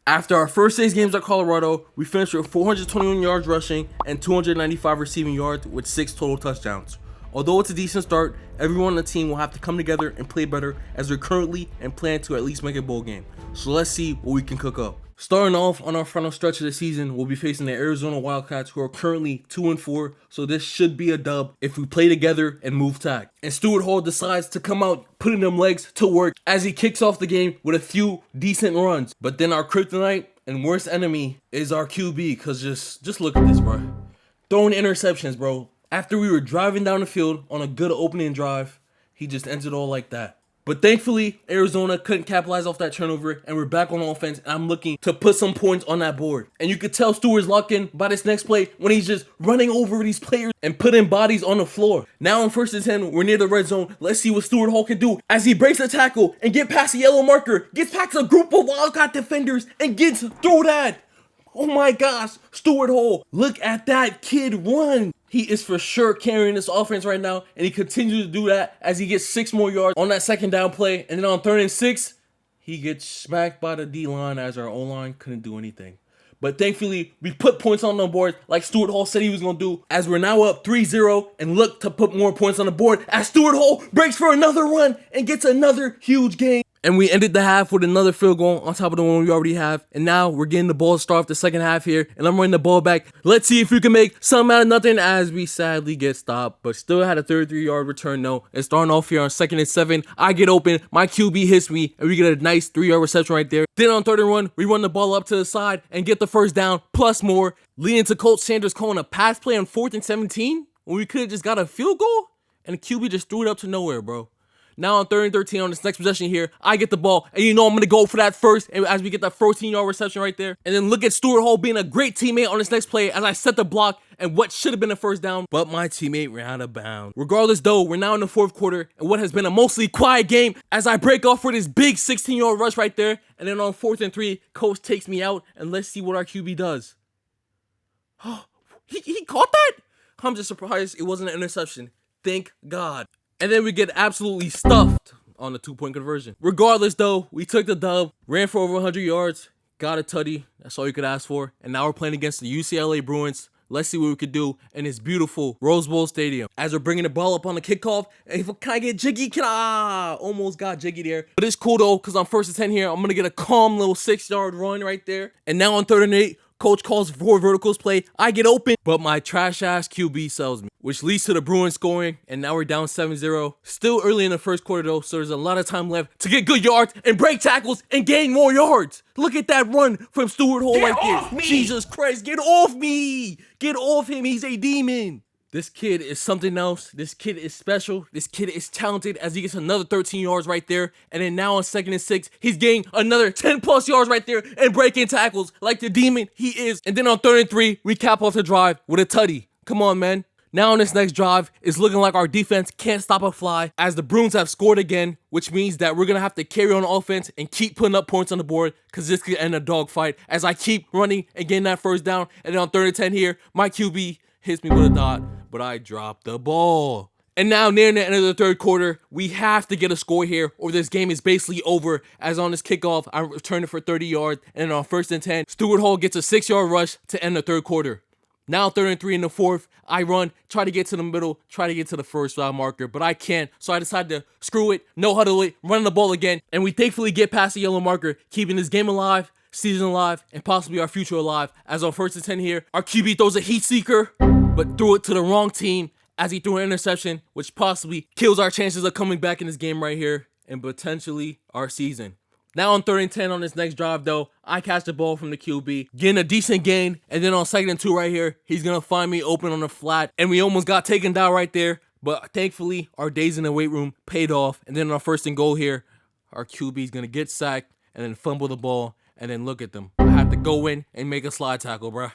After our first 6 games at Colorado, we finished with 421 yards rushing and 295 receiving yards with 6 total touchdowns. Although it's a decent start, everyone on the team will have to come together and play better as we're currently and plan to at least make a bowl game. So let's see what we can cook up. Starting off on our final stretch of the season, we'll be facing the Arizona Wildcats, who are currently 2-4, so this should be a dub if we play together and move tack. And Stewart Hall decides to come out putting them legs to work as he kicks off the game with a few decent runs. But then our kryptonite and worst enemy is our QB, because just look at this, bro. Throwing interceptions, bro. After we were driving down the field on a good opening drive, he just ends it all like that. But thankfully, Arizona couldn't capitalize off that turnover, and we're back on offense, and I'm looking to put some points on that board. And you could tell Stewart's locked in by this next play when he's just running over these players and putting bodies on the floor. Now on 1st and 10, we're near the red zone. Let's see what Stewart Hall can do as he breaks the tackle and get past the yellow marker, gets past a group of Wildcat defenders, and gets through that. Oh my gosh, Stewart Hall, look at that kid run. He is for sure carrying this offense right now, and he continues to do that as he gets 6 more yards on that second down play. And then on 3rd and 6, he gets smacked by the D-line as our O-line couldn't do anything. But thankfully, we put points on the board like Stewart Hall said he was going to do, as we're now up 3-0 and look to put more points on the board as Stewart Hall breaks for another run and gets another huge game. And we ended the half with another field goal on top of the one we already have. And now we're getting the ball to start off the second half here. And I'm running the ball back. Let's see if we can make something out of nothing as we sadly get stopped. But still had a 33-yard return though. And starting off here on 2nd and 7, I get open. My QB hits me. And we get a nice 3-yard reception right there. Then on 3rd and 1, we run the ball up to the side and get the first down plus more. Leading to Coach Sanders calling a pass play on 4th and 17 when we could have just got a field goal. And the QB just threw it up to nowhere, bro. Now on 3rd and 13 on this next possession here, I get the ball, and you know I'm going to go for that first, and as we get that 14-yard reception right there. And then look at Stewart Hall being a great teammate on this next play as I set the block and what should have been a first down, but my teammate ran out of bounds. Regardless though, we're now in the 4th quarter, and what has been a mostly quiet game as I break off for this big 16-yard rush right there. And then on 4th and 3, Coach takes me out, and let's see what our QB does. He caught that? I'm just surprised it wasn't an interception. Thank God. And then we get absolutely stuffed on the 2-point conversion. Regardless, though, we took the dub, ran for over 100 yards, got a Todya. That's all you could ask for. And now we're playing against the UCLA Bruins. Let's see what we could do in this beautiful Rose Bowl Stadium. As we're bringing the ball up on the kickoff, and can I get jiggy? Almost got jiggy there. But it's cool, though, because on 1st and 10 here, I'm going to get a calm little 6-yard run right there. And now on 3rd and 8, Coach calls for verticals play. I get open, but my trash-ass QB sells me, which leads to the Bruins scoring, and now we're down 7-0. Still early in the 1st quarter, though, so there's a lot of time left to get good yards and break tackles and gain more yards. Look at that run from Stewart Hall right there. Jesus Christ, get off me. Get off him. He's a demon. This kid is something else. This kid is special. This kid is talented as he gets another 13 yards right there. And then now on 2nd and 6, he's getting another 10 plus yards right there and breaking tackles like the demon he is. And then on 3rd and 3, we cap off the drive with a Todya. Come on, man. Now on this next drive, it's looking like our defense can't stop a fly as the Bruins have scored again, which means that we're going to have to carry on offense and keep putting up points on the board because this could end a dogfight as I keep running and getting that first down. And then on 3rd and 10 here, my QB hits me with a dot, but I dropped the ball. And now near the end of the 3rd quarter, we have to get a score here or this game is basically over as on this kickoff, I return it for 30 yards. And then on 1st and 10, Stewart Hall gets a 6-yard rush to end the 3rd quarter. Now 3rd and 3 in the 4th, I run, try to get to the middle, try to get to the first round marker, but I can't. So I decided to screw it, no huddle it, run the ball again. And we thankfully get past the yellow marker, keeping this game alive, season alive, and possibly our future alive. As on 1st and 10 here, our QB throws a heat seeker, but threw it to the wrong team as he threw an interception, which possibly kills our chances of coming back in this game right here and potentially our season. Now on 3rd and 10 on this next drive, though, I catch the ball from the QB, getting a decent gain, and then on 2nd and 2 right here, he's going to find me open on the flat, and we almost got taken down right there, but thankfully, our days in the weight room paid off, and then on 1st and goal here, our QB is going to get sacked, and then fumble the ball, and then look at them. I have to go in and make a slide tackle, bruh.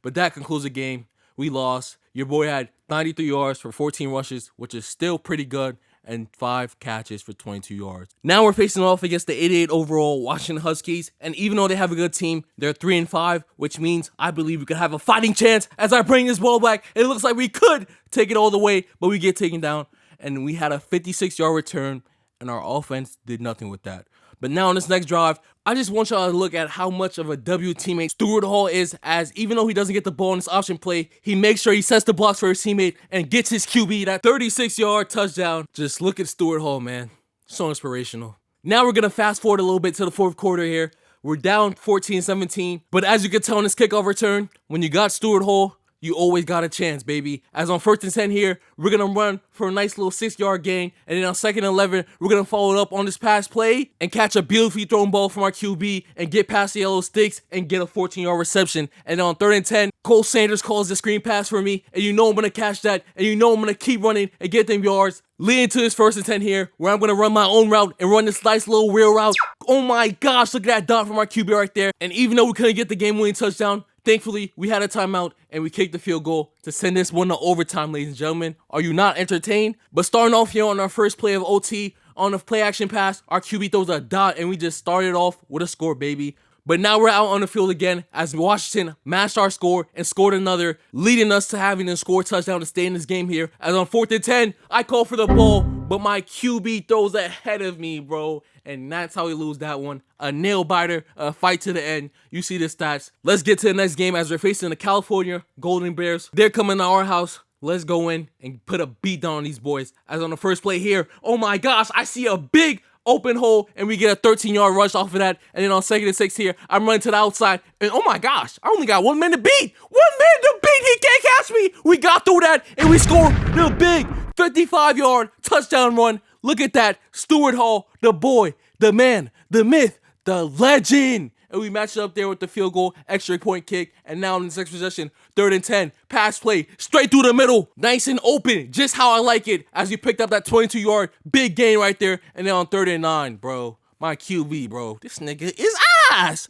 But that concludes the game. We lost. Your boy had 93 yards for 14 rushes, which is still pretty good, and 5 catches for 22 yards. Now we're facing off against the 88 overall Washington Huskies, and even though they have a good team, they're 3-5, which means I believe we could have a fighting chance as I bring this ball back. It looks like we could take it all the way, but we get taken down, and we had a 56-yard return, and our offense did nothing with that. But now on this next drive, I just want y'all to look at how much of a W teammate Stewart Hall is, as even though he doesn't get the ball in this option play, he makes sure he sets the blocks for his teammate and gets his QB that 36-yard touchdown. Just look at Stewart Hall, man. So inspirational. Now we're going to fast forward a little bit to the fourth quarter here. We're down 14-17, but as you can tell in this kickoff return, when you got Stewart Hall, you always got a chance, baby. As on 1st and 10 here, we're going to run for a nice little 6-yard gain. And then on 2nd and 11, we're going to follow it up on this pass play and catch a beautifully thrown ball from our QB and get past the yellow sticks and get a 14-yard reception. And then on 3rd and 10, Cole Sanders calls the screen pass for me. And you know I'm going to catch that. And you know I'm going to keep running and get them yards. Leading to this 1st and 10 here, where I'm going to run my own route and run this nice little wheel route. Oh my gosh, look at that dot from our QB right there. And even though we couldn't get the game-winning touchdown, thankfully, we had a timeout and we kicked the field goal to send this one to overtime, ladies and gentlemen. Are you not entertained? But starting off here on our first play of OT, on the play action pass, our QB throws a dot and we just started off with a score, baby. But now we're out on the field again as Washington matched our score and scored another, leading us to having to score a touchdown to stay in this game here. As on 4th and 10, I call for the ball, but my QB throws ahead of me, bro. And that's how we lose that one. A nail biter, a fight to the end. You see the stats. Let's get to the next game as we're facing the California Golden Bears. They're coming to our house. Let's go in and put a beat down on these boys. As on the first play here, oh my gosh, I see a big open hole and we get a 13-yard rush off of that. And then on 2nd and 6 here, I'm running to the outside. And oh my gosh, I only got 1 man to beat. 1 man to beat. He can't catch me. We got through that and we scored the big 55-yard touchdown run. Look at that. Stewart Hall, the boy, the man, the myth, the legend. And we matched it up there with the field goal, extra point kick. And now in this next possession, 3rd and 10, pass play, straight through the middle, nice and open, just how I like it, as you picked up that 22-yard big gain right there. And then on 3rd and 9, bro, my QB, bro, this nigga is ass.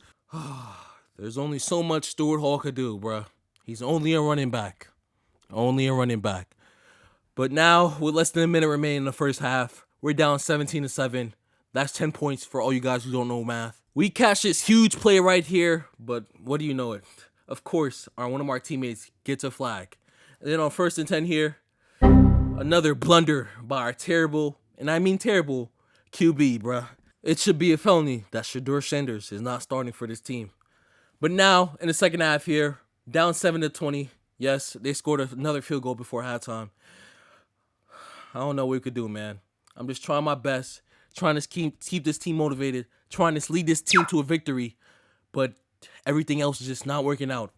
There's only so much Stewart Hall could do, bro. He's only a running back. Only a running back. But now, with less than a minute remaining in the first half, we're down 17-7. That's 10 points for all you guys who don't know math. We catch this huge play right here, but what do you know it? Of course, one of our teammates gets a flag. And then on 1st and 10 here, another blunder by our terrible, and I mean terrible, QB, bruh. It should be a felony that Shedeur Sanders is not starting for this team. But now, in the second half here, down 7-20. Yes, they scored another field goal before halftime. I don't know what we could do, man. I'm just trying my best, trying to keep this team motivated, trying to lead this team to a victory, but everything else is just not working out.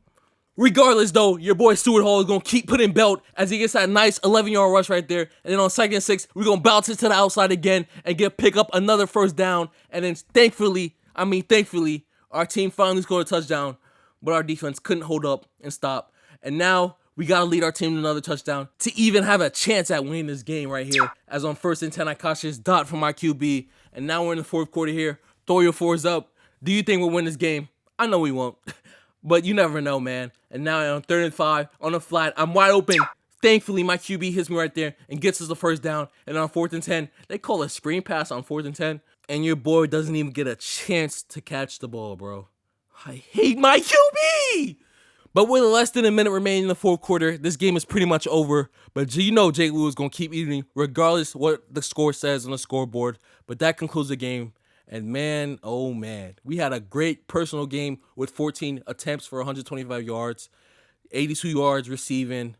Regardless, though, your boy Stewart Hall is going to keep putting belt as he gets that nice 11-yard rush right there. And then on 2nd and 6, we're going to bounce it to the outside again and pick up another first down. And then thankfully, our team finally scored a touchdown, but our defense couldn't hold up and stop. And now we got to lead our team to another touchdown to even have a chance at winning this game right here. As on 1st and 10, I caught this dot from my QB. And now we're in the fourth quarter here. Throw your fours up. Do you think we'll win this game? I know we won't. But you never know, man. And now on 3rd and 5, on the flat, I'm wide open. Thankfully, my QB hits me right there and gets us the first down. And on 4th and 10, they call a screen pass on 4th and 10. And your boy doesn't even get a chance to catch the ball, bro. I hate my QB! But with less than a minute remaining in the fourth quarter, this game is pretty much over. But you know Jake Lewis is going to keep eating regardless what the score says on the scoreboard. But that concludes the game. And man, oh man, we had a great personal game with 14 attempts for 125 yards, 82 yards receiving.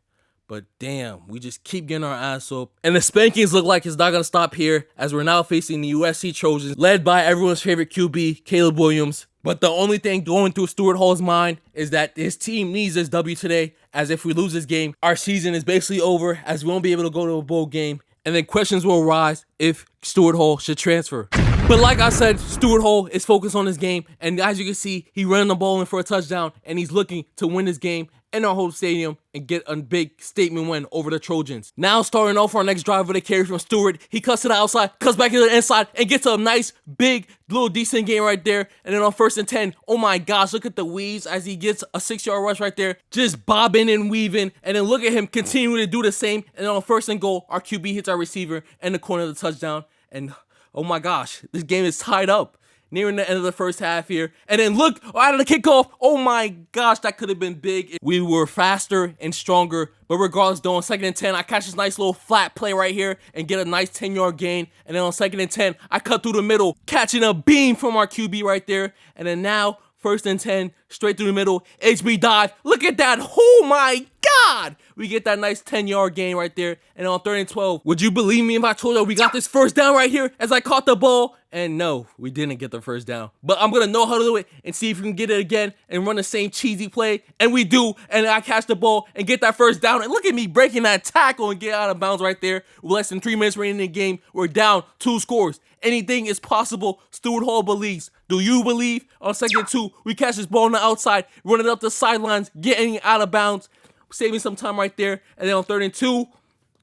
But damn, we just keep getting our ass up. And the spankings look like it's not going to stop here as we're now facing the USC Trojans, led by everyone's favorite QB, Caleb Williams. But the only thing going through Stewart Hall's mind is that his team needs this W today, as if we lose this game, our season is basically over, as we won't be able to go to a bowl game. And then questions will arise if Stewart Hall should transfer. But like I said, Stewart Hall is focused on this game. And as you can see, he ran the ball in for a touchdown. And he's looking to win this game in our home stadium and get a big statement win over the Trojans. Now starting off our next drive with a carry from Stewart. He cuts to the outside, cuts back to the inside, and gets a nice, big, little decent gain right there. And then on 1st and 10, oh my gosh, look at the weaves as he gets a 6-yard rush right there. Just bobbing and weaving. And then look at him continuing to do the same. And then on 1st and goal, our QB hits our receiver in the corner of the touchdown. And oh my gosh, this game is tied up. nearing the end of the first half here. And then look, out of the kickoff, oh my gosh, that could have been big. We were faster and stronger, but regardless, though, on 2nd and 10, I catch this nice little flat play right here and get a nice 10-yard gain. And then on 2nd and 10, I cut through the middle, catching a beam from our QB right there. And then now, 1st and 10, straight through the middle, HB dive. Look at that. Oh my God. We get that nice 10-yard gain right there. And on 3rd and 12, would you believe me if I told you we got this first down right here as I caught the ball? And no, we didn't get the first down. But I'm going to know how to do it and see if we can get it again and run the same cheesy play. And we do. And I catch the ball and get that first down. And look at me breaking that tackle and get out of bounds right there. With less than 3 minutes remaining in the game, we're down 2 scores. Anything is possible. Stewart Hall believes. Do you believe? On 2nd and 2, we catch this ball on the outside, running up the sidelines, getting out of bounds, saving some time right there. And then on 3rd and 2,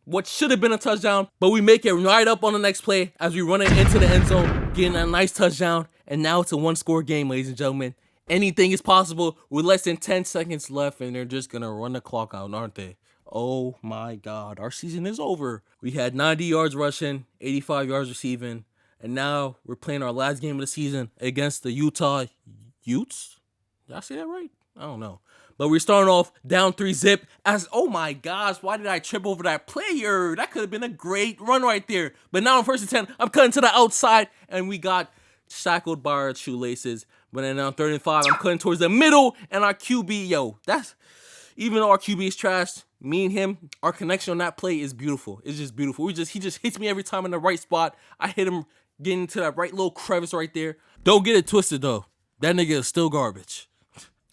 what should have been a touchdown, but we make it right up on the next play as we run it into the end zone, getting a nice touchdown. And now it's a 1-score game, ladies and gentlemen. Anything is possible with less than 10 seconds left, and they're just going to run the clock out, aren't they? Oh my God, our season is over. We had 90 yards rushing, 85 yards receiving. And now we're playing our last game of the season against the Utah Utes. Did I say that right? I don't know. But we're starting off down 3-zip as, oh my gosh, why did I trip over that player? That could have been a great run right there. But now on 1st and 10, I'm cutting to the outside and we got shackled by our shoelaces. But then on 3rd and 5, I'm cutting towards the middle and our QB, even though our QB is trash, me and him, our connection on that play is beautiful. It's just beautiful. He just hits me every time in the right spot. I hit him getting into that right little crevice right there. Don't get it twisted though. That nigga is still garbage.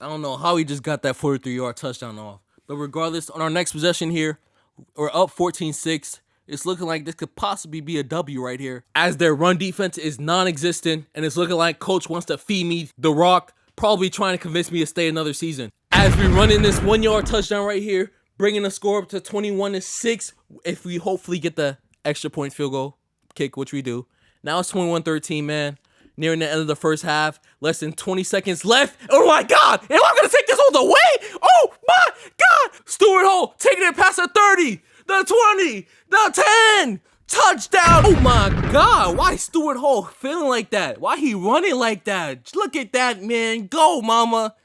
I don't know how he just got that 43-yard touchdown off. But regardless, on our next possession here, we're up 14-6. It's looking like this could possibly be a W right here, as their run defense is non-existent, and it's looking like coach wants to feed me the rock, probably trying to convince me to stay another season. As we run in this 1-yard touchdown right here, bringing the score up to 21-6 if we hopefully get the extra point field goal kick, which we do. Now it's 21-13, man. Nearing the end of the first half. Less than 20 seconds left. Oh my God! Am I going to take this all the way? Oh my God! Stewart Hall taking it past the 30, the 20, the 10. Touchdown! Oh my God! Why Stewart Hall feeling like that? Why he running like that? Look at that, man. Go, mama.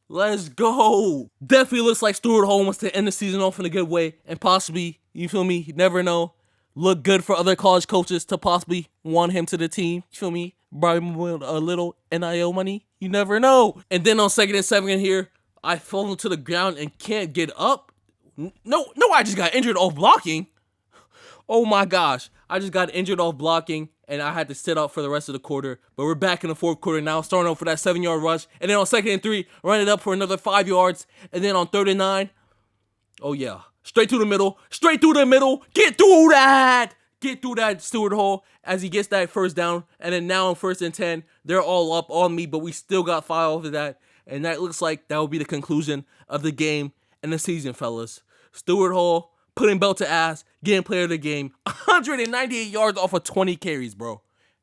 Let's go. Definitely looks like Stewart Hall wants to end the season off in a good way. And possibly, you feel me? You never know. Look good for other college coaches to possibly want him to the team. You feel me? Bribe him with a little NIL money. You never know. And then on 2nd and 7 here, I fall to the ground and can't get up. No, I just got injured off blocking. Oh my gosh. I just got injured off blocking and I had to sit out for the rest of the quarter. But we're back in the 4th quarter now, starting off for that 7-yard rush. And then on 2nd and 3, run it up for another 5 yards. And then on 3rd and 9, oh yeah. Straight through the middle. Get through that. Stewart Hall, as he gets that first down. And then now on 1st and 10, they're all up on me, but we still got 5 off of that. And that looks like that will be the conclusion of the game and the season, fellas. Stewart Hall putting belt to ass, getting player of the game. 198 yards off of 20 carries, bro.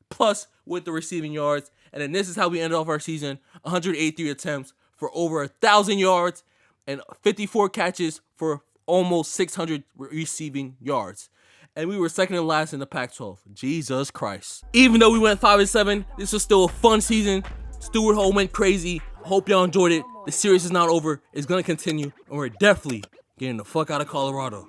Plus with the receiving yards. And then this is how we ended off our season. 183 attempts for over 1,000 yards and 54 catches for almost 600 receiving yards. And we were second to last in the Pac-12. Jesus Christ. Even though we went 5-7, this was still a fun season. Stewart Hall went crazy. Hope y'all enjoyed it. The series is not over. It's going to continue. And we're definitely getting the fuck out of Colorado.